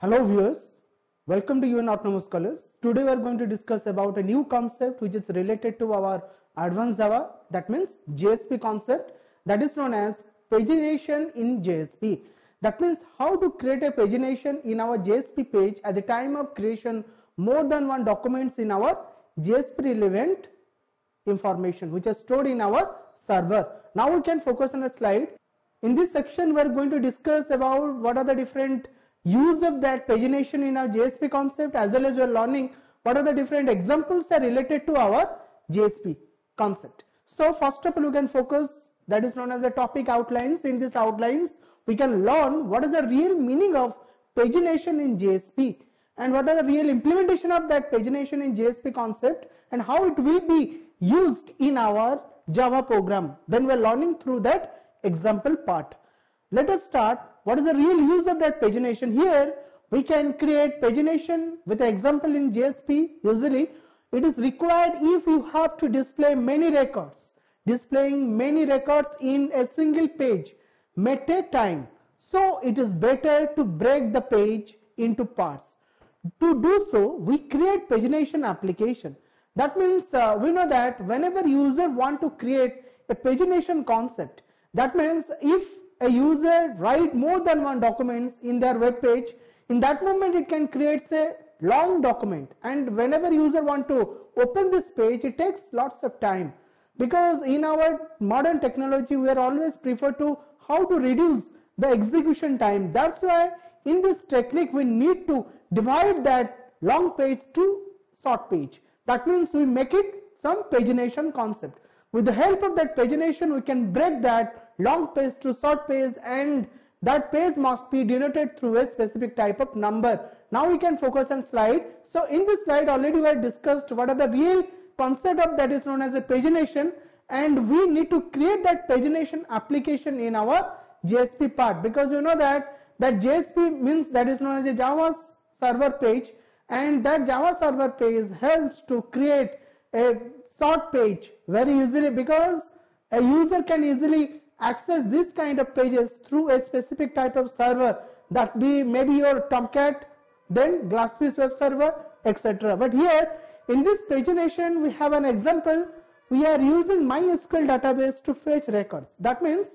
Hello viewers, welcome to UN Autonomous College. Today we are going to discuss about a new concept which is related to our advanced Java, that means JSP concept, that is known as pagination in JSP. That means how to create a pagination in our JSP page at the time of creation more than one documents in our JSP relevant information which is stored in our server. Now we can focus on a slide. In this section we are going to discuss about what are the different use of that pagination in our JSP concept, as well as we are learning what are the different examples are related to our JSP concept. So first of all we can focus, that is known as the topic outlines. In these outlines we can learn what is the real meaning of pagination in JSP and what are the real implementation of that pagination in JSP concept and how it will be used in our Java program. Then we are learning through that example part. Let us start. What is the real use of that pagination? Here we can create pagination with an example in JSP. Usually it is required if you have to display many records. Displaying many records in a single page may take time. So it is better to break the page into parts. To do so, we create pagination application. That means we know that whenever user want to create a pagination concept, that means if a user write more than one documents in their web page, in that moment it can create a long document, and whenever user want to open this page it takes lots of time, because in our modern technology we are always prefer to how to reduce the execution time. That's why in this technique we need to divide that long page to short page. That means we make it some pagination concept. With the help of that pagination we can break that long page to short page, and that page must be denoted through a specific type of number. Now we can focus on slide. So in this slide already we have discussed what are the real concept of that is known as a pagination, and we need to create that pagination application in our JSP part, because you know that JSP means that is known as a Java server page, and that Java server page helps to create a short page very easily, because a user can easily access this kind of pages through a specific type of server, that be maybe your Tomcat, then Glassfish web server, etc. But here in this pagination we have an example. We are using MySQL database to fetch records. That means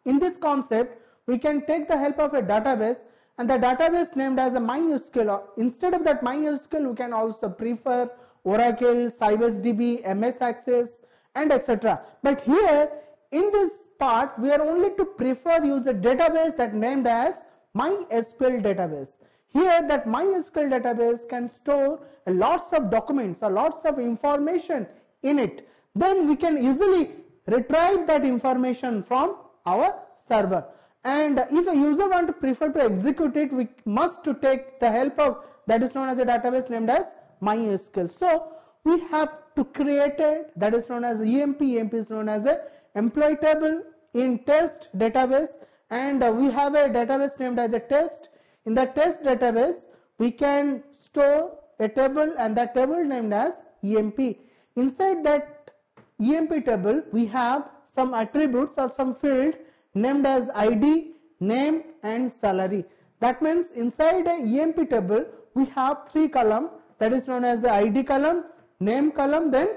in this concept we can take the help of a database, and the database named as a MySQL. Instead of that MySQL we can also prefer Oracle, Sybase DB, MS Access, and etc. But here in this part we are only to prefer use a database that named as MySQL database. Here that MySQL database can store lots of documents or lots of information in it. Then we can easily retrieve that information from our server. And if a user want to prefer to execute it, we must to take the help of that is known as a database named as MySQL. So we have to create it, that is known as EMP. EMP is known as a employee table in test database, and we have a database named as a test. In the test database we can store a table, and that table named as EMP. Inside that EMP table we have some attributes or some field named as ID, name, and salary. That means inside a EMP table we have three columns, that is known as the ID column, name column, then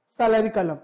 salary column.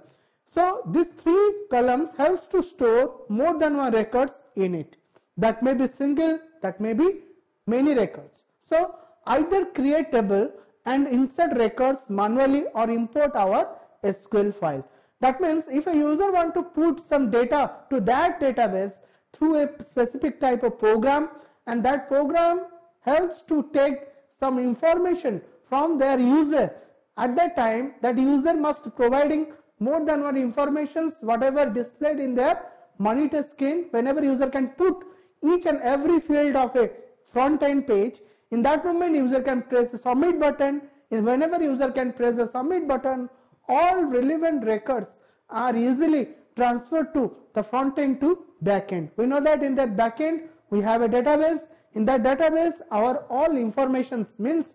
So these three columns helps to store more than one records in it. That may be single, that may be many records. So either create table and insert records manually or import our SQL file. That means if a user want to put some data to that database through a specific type of program, and that program helps to take some information from their user, at that time that user must providing more than one informations whatever displayed in their monitor screen. Whenever user can put each and every field of a front end page, in that moment user can press the submit button. Whenever user can press the submit button, all relevant records are easily transferred to the front end to back end. We know that in that back end we have a database. In that database our all informations, means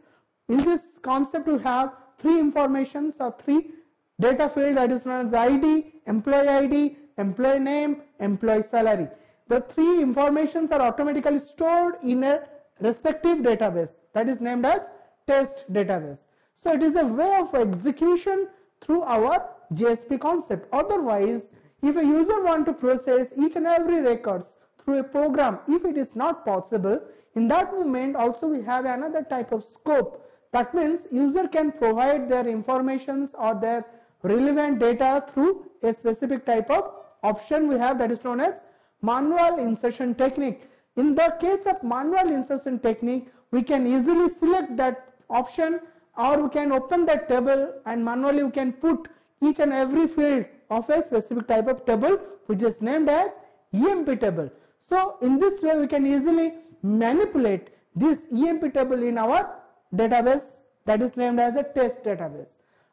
in this concept we have three informations or three data field, that is known as ID, employee name, employee salary. the three informations are automatically stored in a respective database that is named as test database. So it is a way of execution through our JSP concept. Otherwise, if a user want to process each and every records through a program, if it is not possible, in that moment also we have another type of scope. That means user can provide their informations or their relevant data through a specific type of option we have, that is known as manual insertion technique. In the case of manual insertion technique, we can easily select that option, or we can open that table and manually we can put each and every field of a specific type of table which is named as EMP table. So in this way we can easily manipulate this EMP table in our database that is named as a test database.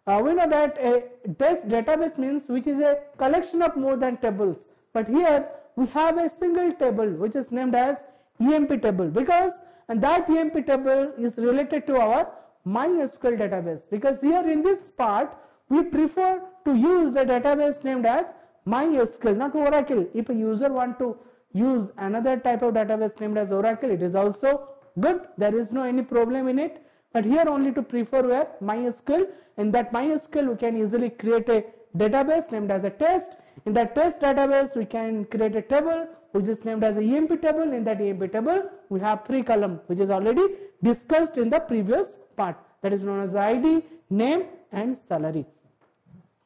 We know that a test database means which is a collection of more than tables, but here we have a single table which is named as EMP table, because and that EMP table is related to our MySQL database, because here in this part we prefer to use a database named as MySQL, not Oracle. If a user want to use another type of database named as Oracle, it is also good, there is no any problem in it, but here only to prefer where MySQL. In that MySQL we can easily create a database named as a test. In that test database we can create a table which is named as a EMP table. In that EMP table we have three columns which is already discussed in the previous part, that is known as ID, name and salary.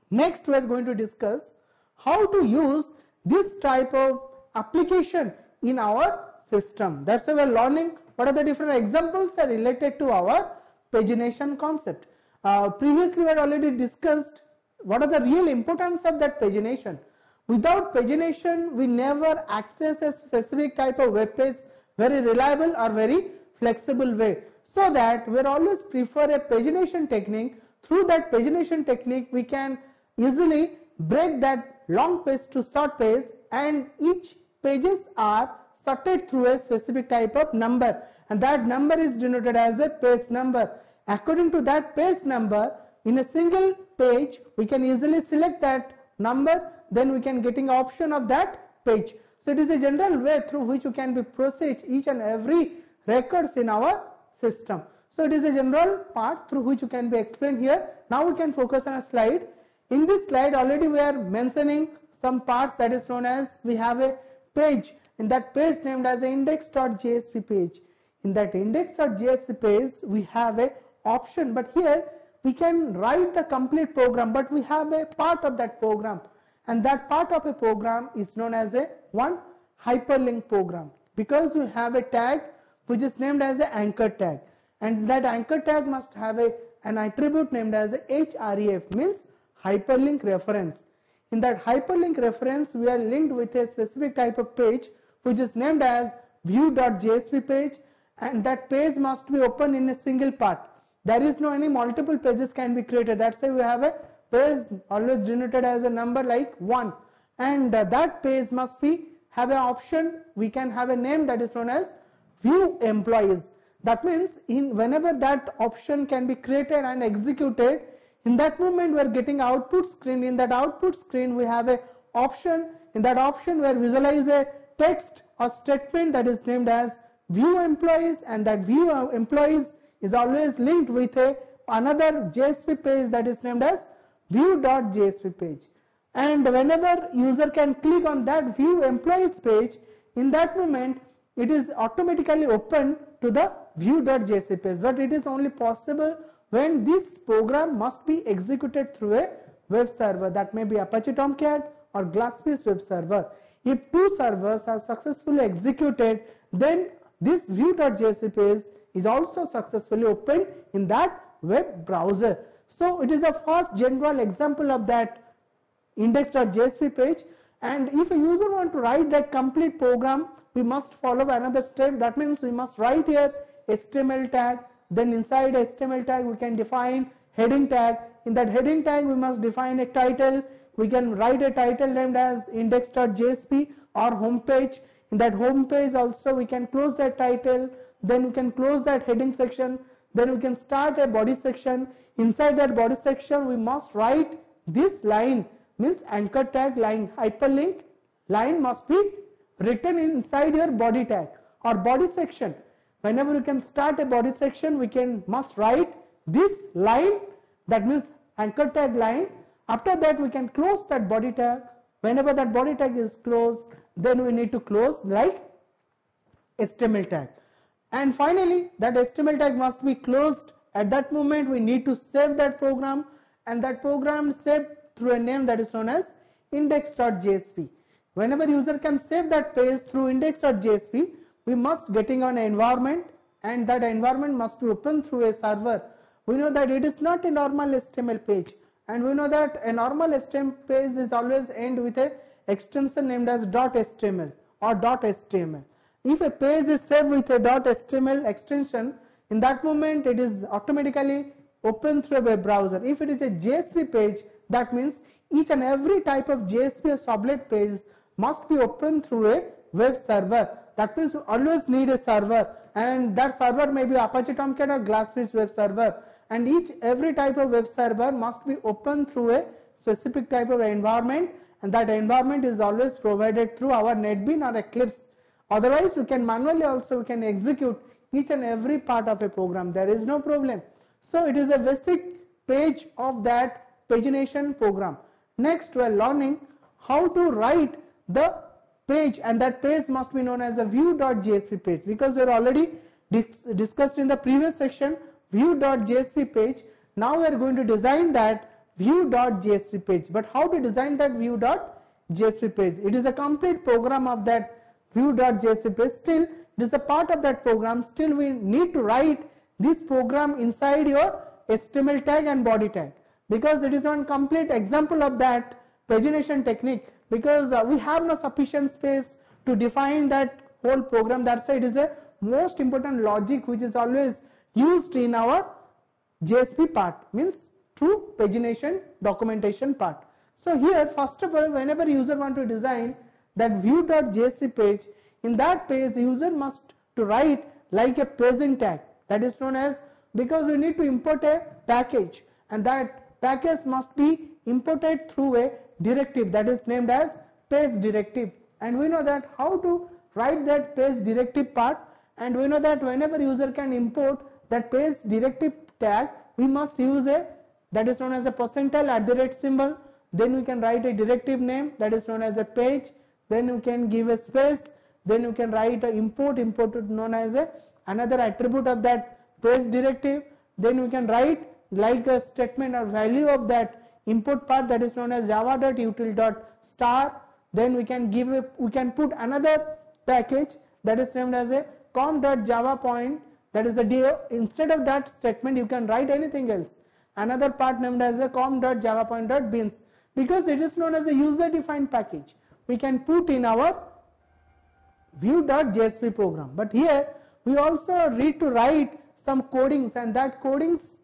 Next we are going to discuss how to use this type of application in our system. That's why we are learning what are the different examples are related to our pagination concept. Previously we had already discussed what are the real importance of that pagination. Without pagination we never access a specific type of web page very reliable or very flexible way. So that we always prefer a pagination technique. Through that pagination technique we can easily break that long page to short page, and each pages are sorted through a specific type of number, and that number is denoted as a page number. According to that page number, in a single page we can easily select that number, then we can getting option of that page. So it is a general way through which you can be process each and every records in our system. So it is a general part through which you can be explained here. Now we can focus on a slide. In this slide already we are mentioning some parts, that is known as we have a page. In that page named as index.jsp page. In that index.jsp page we have a option, but here we can write the complete program, but we have a part of that program, and that part of a program is known as a one hyperlink program, because we have a tag which is named as a anchor tag, and that anchor tag must have an attribute named as a href, means hyperlink reference. In that hyperlink reference we are linked with a specific type of page which is named as view.jsp page, and that page must be open in a single part. There is no any multiple pages can be created. That's why we have a page always denoted as a number like 1, and that page must be have an option. We can have a name that is known as view employees. That means whenever that option can be created and executed, in that moment we are getting output screen. In that output screen we have a option. In that option we are visualize a text or statement that is named as view employees, and that view employees is always linked with another JSP page that is named as view.jsp page. And whenever user can click on that view employees page, in that moment it is automatically open to the view.jsp page, but it is only possible when this program must be executed through a web server, that may be Apache Tomcat or Glassfish web server. If two servers are successfully executed, then this view.jsp page is also successfully opened in that web browser. So it is a first general example of that index.jsp page, and if a user want to write that complete program, we must follow another step. That means we must write here HTML tag, then inside HTML tag we can define heading tag. In that heading tag we must define a title. We can write a title named as index.jsp or home page. In that home page also we can close that title, then we can close that heading section, then we can start a body section. Inside that body section we must write this line, means anchor tag line, hyperlink line must be written inside your body tag or body section. Whenever you can start a body section, we must write this line, that means anchor tag line. After that, we can close that body tag. Whenever that body tag is closed, then we need to close like HTML tag. And finally, that HTML tag must be closed. At that moment, we need to save that program, and that program saved through a name that is known as index.jsp. Whenever user can save that page through index.jsp, we must getting an environment, and that environment must be opened through a server. We know that it is not a normal HTML page, and we know that a normal HTML page is always end with a extension named as .html or .html. If a page is saved with a .html extension, in that moment it is automatically open through a web browser. If it is a JSP page, that means each and every type of JSP or sublet page must be opened through a web server. That means you always need a server, and that server may be Apache Tomcat or Glassfish web server, and every type of web server must be open through a specific type of environment, and that environment is always provided through our NetBeans or Eclipse. Otherwise, you can manually also execute each and every part of a program. There is no problem. So it is a basic page of that pagination program. Next, we are learning how to write the page, and that page must be known as a view.jsp page, because we are already discussed in the previous section view.jsp page. Now we are going to design that view.jsp page. But how to design that view.jsp page? It is a complete program of that view.jsp page. Still, it is a part of that program. Still, we need to write this program inside your HTML tag and body tag, because it is one complete example of that pagination technique, because we have no sufficient space to define that whole program. That's why it is a most important logic which is always used in our JSP part, means through pagination documentation part. So here, first of all, whenever user want to design that view.jsp page, in that page user must to write like a paging tag, that is known as, because we need to import a package, and that package must be imported through a directive that is named as page directive. And we know that how to write that page directive part, and we know that whenever user can import that page directive tag, we must use a, that is known as a %@ symbol. Then we can write a directive name that is known as a page. Then you can give a space. Then you can write a import known as a another attribute of that page directive. Then we can write like a statement or value of that input part, that is known as java.util.star. Then we can put another package that is named as a com.java point, that is instead of that statement you can write anything else, another part named as a com.java point.beans, because it is known as a user defined package we can put in our view.jsp program. But here we also need to write some codings, and that codings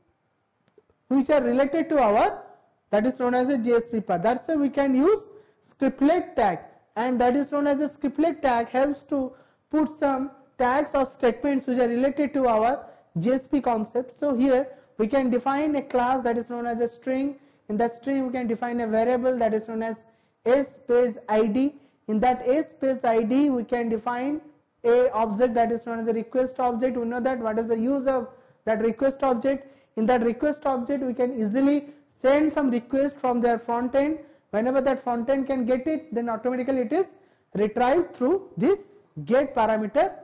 which are related to our, that is known as a JSP part. That's why we can use scriptlet tag, and that is known as a scriptlet tag helps to put some tags or statements which are related to our JSP concept. So here we can define a class that is known as a string. In that string we can define a variable that is known as a_id. In that a_id we can define a object that is known as a request object. We know that what is the use of that request object. In that request object we can easily send some request from their front end. Whenever that front end can get it, then automatically it is retrieved through this get parameter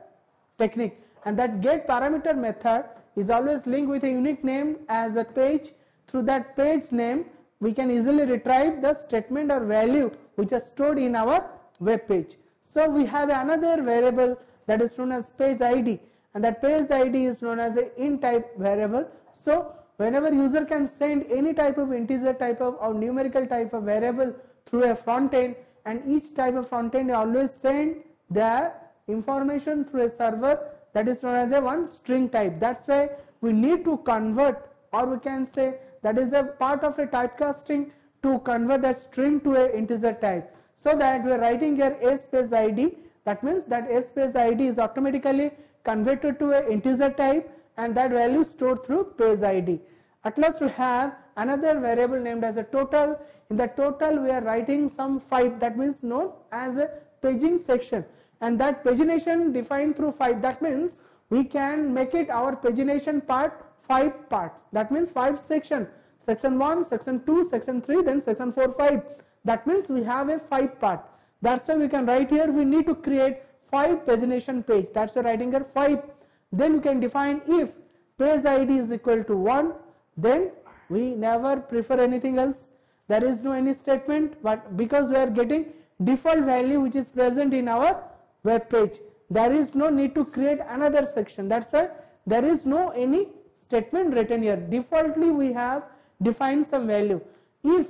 technique. And that get parameter method is always linked with a unique name as a page. Through that page name we can easily retrieve the statement or value which is stored in our web page. So we have another variable that is known as page ID, and that page ID is known as a int type variable. So whenever user can send any type of integer type of or numerical type of variable through a front end, and each type of front end always send the information through a server that is known as a one string type. That's why we need to convert, or we can say that is a part of a typecasting to convert that string to a integer type. So that we are writing here a_id, that means that a_id is automatically converted to a integer type, and that value is stored through page ID. At last we have another variable named as a total. In the total we are writing some 5, that means known as a paging section. and that pagination defined through 5. That means we can make it our pagination part 5 parts. That means 5 sections. Section 1, section 2, section 3, then section 4, 5. That means we have a 5 part. That's why we can write here we need to create 5 pagination page. That's why writing here 5. Then we can define if page ID is equal to 1, then we never prefer anything else. There is no any statement, but because we are getting default value which is present in our web page, there is no need to create another section. That's why there is no any statement written here. Defaultly we have defined some value. If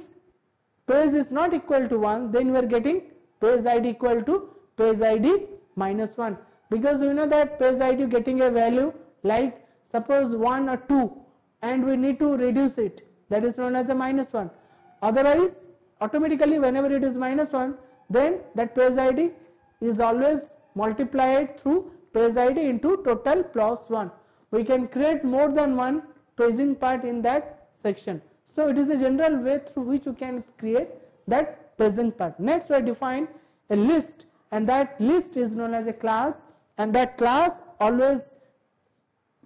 page is not equal to 1, then we are getting page ID equal to page ID minus 1, because we know that page ID getting a value like suppose 1 or 2 and we need to reduce it, that is known as a minus 1. Otherwise automatically whenever it is minus 1, then that page ID is always multiplied through page ID into total plus 1. We can create more than one paging part in that section. So it is a general way through which you can create that paging part. Next we define a list, and that list is known as a class, and that class always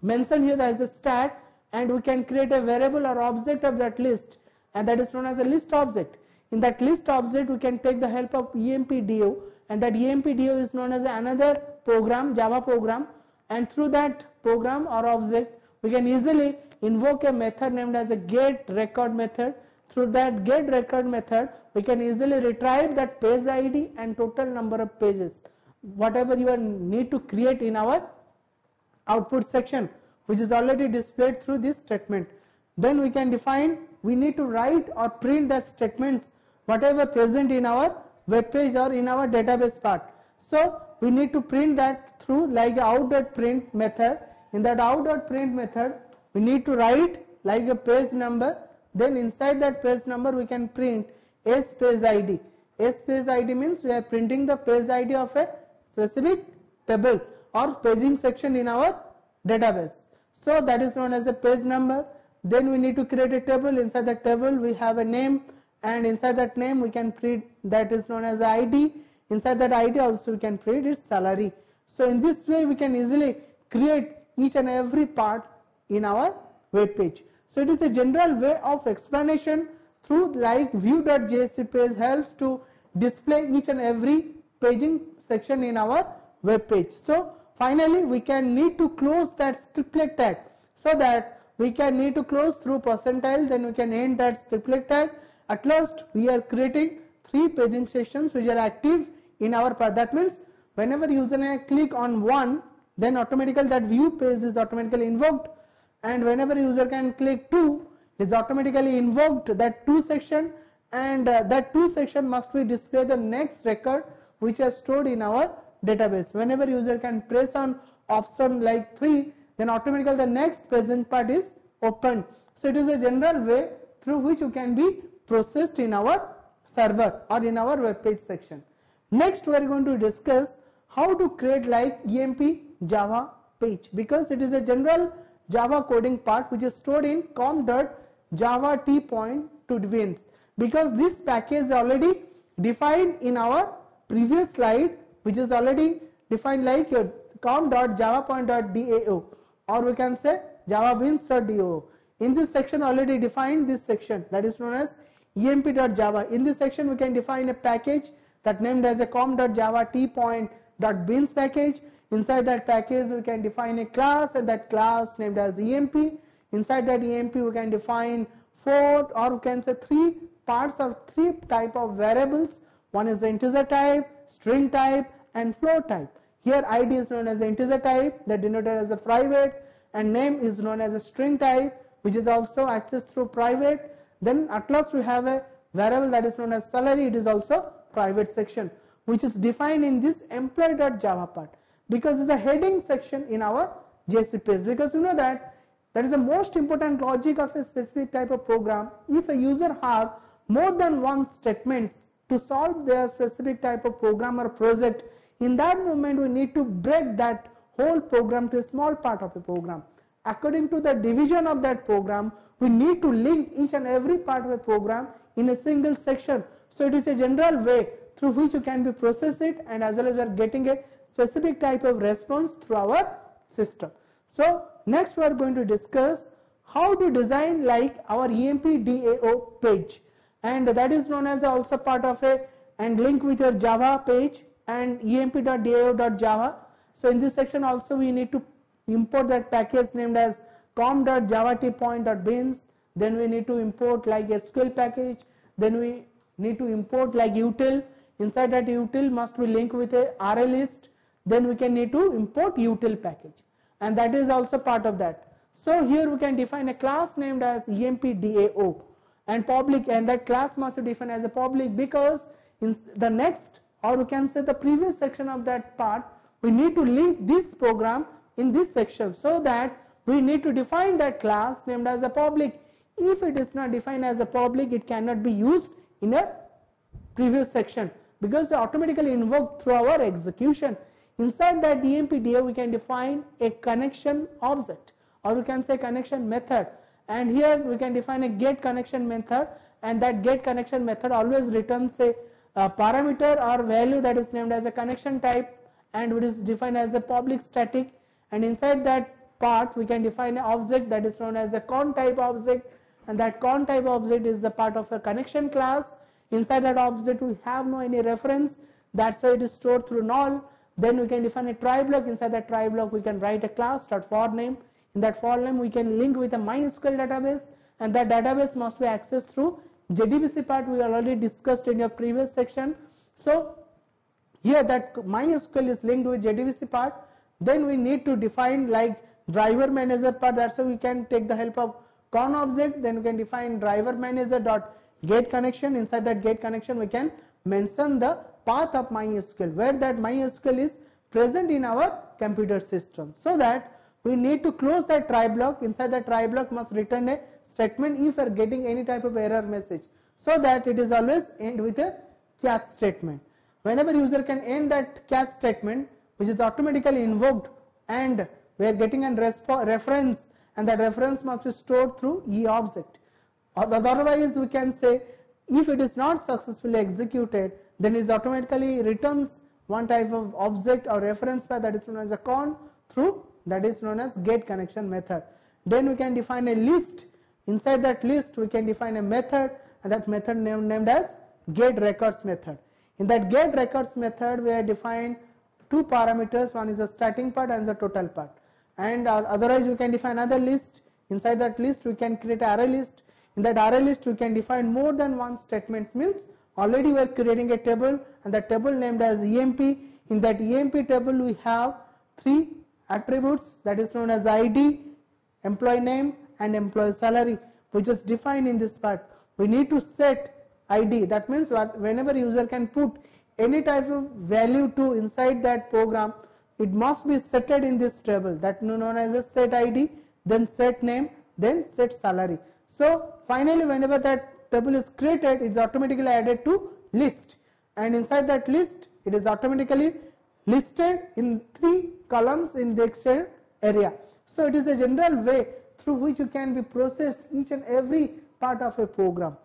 mentioned here as a stack, and we can create a variable or object of that list, and that is known as a list object. In that list object we can take the help of EMP-DO, and that EMP-DO is known as another program, Java program, and through that program or object we can easily invoke a method named as a get record method. Through that get record method we can easily retrieve that page ID and total number of pages, whatever you need to create in our output section, which is already displayed through this statement. Then we can define, we need to write or print that statements whatever present in our web page or in our database part. So we need to print that through like out.print method. In that out.print method we need to write like a page number, then inside that page number we can print S page ID. S page ID means we are printing the page ID of a specific table or paging section in our database. So that is known as a page number. Then we need to create a table. Inside the table we have a name, and inside that name we can print that is known as ID. Inside that ID also we can print its salary. So in this way we can easily create each and every part in our web page. So it is a general way of explanation through like view.jsp page helps to display each and every paging section in our web page. So finally we can need to close that striplet tag, so that we can need to close through percentile, then we can end that striplet tag. At last we are creating 3 paging sections which are active in our part. That means whenever user click on one, then automatically that view page is automatically invoked, and whenever user can click 2, is automatically invoked that 2 section, and that 2 section must be display the next record which is stored in our database. Whenever user can press on option like 3, then automatically the next present part is opened. So it is a general way through which you can be processed in our server or in our web page section. Next we are going to discuss how to create like EMP Java page, because it is a general Java coding part which is stored in com.java t-point to beans, because this package is already defined in our previous slide, which is already defined like com.java.point.dao, or we can say javabeans.do. In this section already defined this section that is known as emp.java. In this section we can define a package that named as a com.java t-point.beans package. Inside that package we can define a class, and that class named as EMP. Inside that EMP we can define 4 or we can say 3 parts of 3 type of variables. One is the integer type, string type and float type. Here ID is known as the integer type, that denoted as a private, and name is known as a string type, which is also accessed through private. Then at last we have a variable that is known as salary. It is also private section, which is defined in this employee.java part, because it's a heading section in our JSP page. Because you know that is the most important logic of a specific type of program. If a user have more than one statements to solve their specific type of program or project, in that moment we need to break that whole program to a small part of a program. According to the division of that program, we need to link each and every part of a program in a single section. So it is a general way through which you can be process it, and as well as you are getting a specific type of response through our system. So next we are going to discuss how to design like our EMP DAO page, and that is known as also part of a and link with your Java page and emp.dao.java. So in this section also we need to import that package named as com.java.tpoint.beans. Then we need to import like SQL package. Then we need to import like util. Inside that util must be linked with a array list. Then we can need to import util package, and that is also part of that. So here we can define a class named as EMP-DAO and public, and that class must be defined as a public because in the next, or we can say the previous section of that part, we need to link this program in this section, so that we need to define that class named as a public. If it is not defined as a public, it cannot be used in a previous section because they automatically invoked through our execution. Inside that EMP-DAO we can define a connection object, or we can say connection method, and here we can define a get connection method, and that get connection method always returns a parameter or value that is named as a connection type, and it is defined as a public static, and inside that part we can define an object that is known as a con type object, and that con type object is a part of a connection class. Inside that object we have no any reference, that's why it is stored through null. Then we can define a try block. Inside that try block we can write a class .for name. In that for name we can link with a MySQL database, and that database must be accessed through JDBC part we already discussed in your previous section. So here that MySQL is linked with JDBC part. Then we need to define like driver manager part, that's why we can take the help of con object. Then we can define driver manager dot get connection. Inside that get connection we can mention the path of MySQL, where that MySQL is present in our computer system, so that we need to close that try block. Inside that try block must return a statement if we are getting any type of error message, so that it is always end with a catch statement. Whenever user can end that catch statement, which is automatically invoked, and we are getting a reference, and that reference must be stored through e-object. Otherwise we can say if it is not successfully executed, then it automatically returns one type of object or reference path that is known as a con through that is known as get connection method. Then we can define a list. Inside that list we can define a method, and that method named as get records method. In that get records method we have defined two parameters, one is the starting part and the total part, and otherwise we can define another list. Inside that list we can create an array list. In that array list we can define more than one statements, means already we are creating a table, and the table named as EMP. In that EMP table we have three attributes that is known as ID, employee name and employee salary, which is defined in this part. We need to set ID, that means whenever user can put any type of value to inside that program, it must be set in this table, that known as a set ID, then set name, then set salary. So finally whenever that table is created, it is automatically added to list, and inside that list it is automatically listed in 3 columns in the Excel area. So it is a general way through which you can be processed each and every part of a program.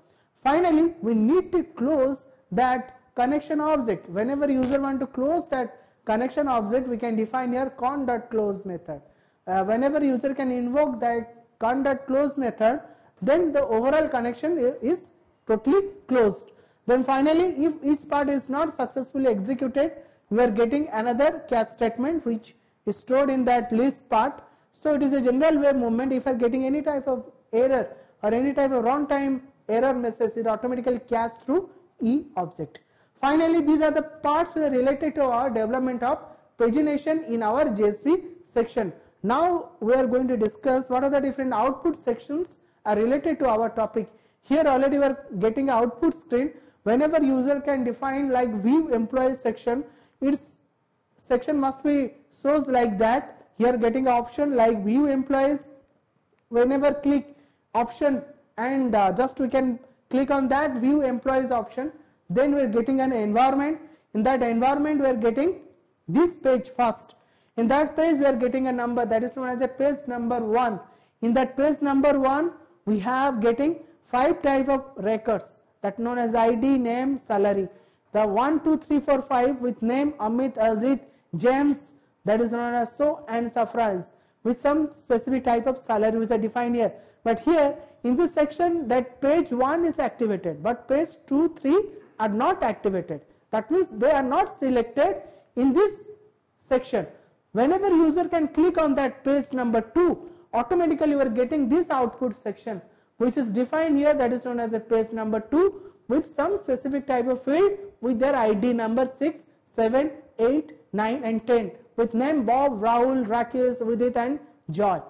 Finally we need to close that connection object. Whenever user want to close that connection object, we can define here con.close method. Whenever user can invoke that con.close method, then the overall connection is totally closed. Then finally if each part is not successfully executed, we are getting another catch statement which is stored in that list part. So it is a general way movement. If you are getting any type of error or any type of runtime error message, it automatically catch through e object. Finally these are the parts that are related to our development of pagination in our JSP section. Now we are going to discuss what are the different output sections are related to our topic. Here already we are getting output screen. Whenever user can define like view employees section, its section must be shows like that. Here getting an option like view employees. Whenever click option and just we can click on that view employees option, then we are getting an environment. In that environment we are getting this page first. In that page we are getting a number that is known as a page number 1. In that page number 1 we have getting 5 type of records that known as ID, name, salary. The 1, 2, 3, 4, 5 with name Amit, Ajit, gems, that is known as so, and saffrons, with some specific type of salary which are defined here. But here in this section, that page 1 is activated, but page 2, 3 are not activated. That means they are not selected in this section. Whenever user can click on that page number 2, automatically you are getting this output section, which is defined here, that is known as a page number 2, with some specific type of field with their ID number 6, 7, 8, 9 and 10, with name Bob, Rahul, Rakesh, Vidit and Joy.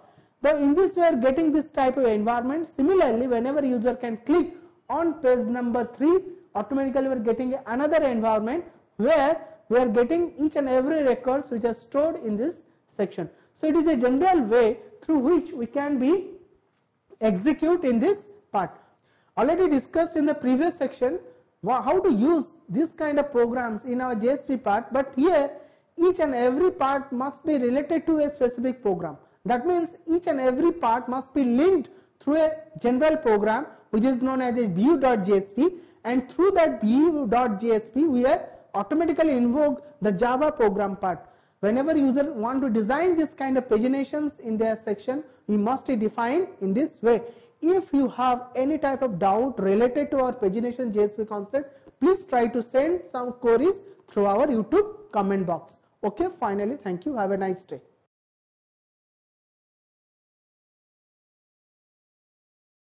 So in this we are getting this type of environment. Similarly, whenever user can click on page number 3, automatically we are getting another environment where we are getting each and every records which are stored in this section. So it is a general way through which we can be execute in this part. Already discussed in the previous section how to use this kind of programs in our JSP part, but here each and every part must be related to a specific program. That means each and every part must be linked through a general program which is known as a view.jsp, and through that view.jsp we are automatically invoke the Java program part. Whenever user want to design this kind of paginations in their section, we must define in this way. If you have any type of doubt related to our pagination JSP concept, please try to send some queries through our YouTube comment box. Okay, finally, thank you. Have a nice day.